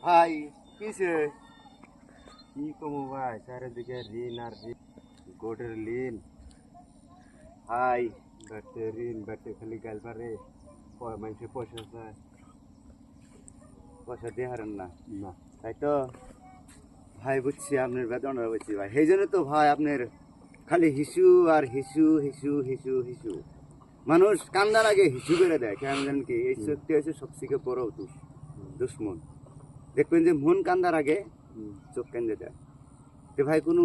ভাই কিসে কি কমু ভাই চারিদিকে ঋণ আর ঋণ গোটের ঋণ ভাই বেটে ঋণ বেটে খালি গাল পারে মানুষের পয়সা চায় পয়সা দিয়ে হারেন না না তাই তো ভাই বুঝছি আপনার বেতনটা বুঝছি ভাই সেই জন্য তো ভাই আপনার খালি হিসু আর হিসু হিসু হিসু হিসু মানুষ কান্দার আগে হিসু করে দেয় কেন জানেন কি এই শক্তি হচ্ছে সবথেকে বড় দুশ্মন দেখবেন যে মন কান্দার আগে চোখ কেন্দ্রে দেয় তো ভাই কোনো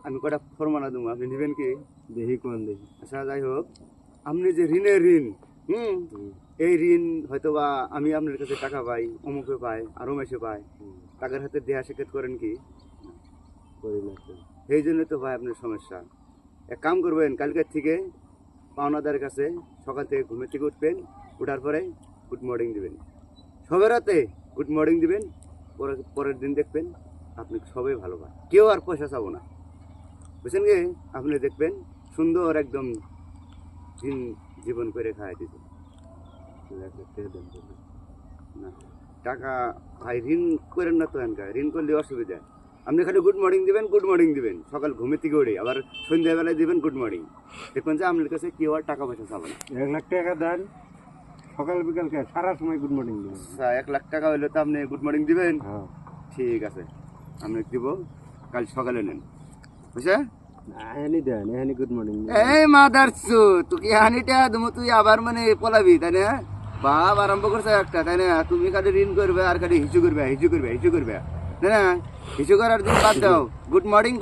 আমি কটা ফরমানা দেবো আপনি নেবেন কি দেখি কোন দেখি আচ্ছা যাই হোক আপনি যে ঋণের ঋণ এই ঋণ হয়তো বা আমি আপনার কাছে টাকা পাই অমুকে পাই আরও মেসে পাই টাকার হাতে দেয়া সেক্ষেত্রে করেন কি করি না সেই জন্য তো ভাই আপনার সমস্যা এক কাম করবেন কালকের থেকে পাওনাদারের কাছে সকাল থেকে ঘুমের থেকে উঠবেন উঠার পরে গুড মর্নিং দিবেন সবে রাতে গুড মর্নিং দিবেন পরের দিন দেখবেন আপনি সবাই ভালো পান কেউ আর পয়সা চাবো না বুঝছেন কি আপনি দেখবেন সুন্দর একদম দিন জীবন করে খাওয়াই দিতে না টাকা ভাই ঋণ করেন না তো এনকা ঋণ করলে অসুবিধা আপনি খালি গুড মর্নিং দিবেন সকাল ঘুমের থেকে উঠে আবার সন্ধ্যাবেলায় দিবেন গুড মর্নিং দেখবেন যে আপনার কাছে কেউ আর টাকা পয়সা চাবে না 1 লাখ টাকা দেন সকাল বিকালকে সারা সময় গুড মর্নিং দিবেন 1 লাখ টাকা হইলে তো আপনি গুড মর্নিং দিবেন হ্যাঁ ঠিক আছে আমি দিব কাল সকালে নেন বুঝছে any than any good morning এই মাদারচু তুই হানিটা তুই আবার মানে পলাবি তাই না বাপ আরম্ভ করছে একটা তাই না তুমি খালি ঋণ করবে আর খালি হিসু করবে তাই না হিসু করার দিন বাদ দাও গুড মর্নিং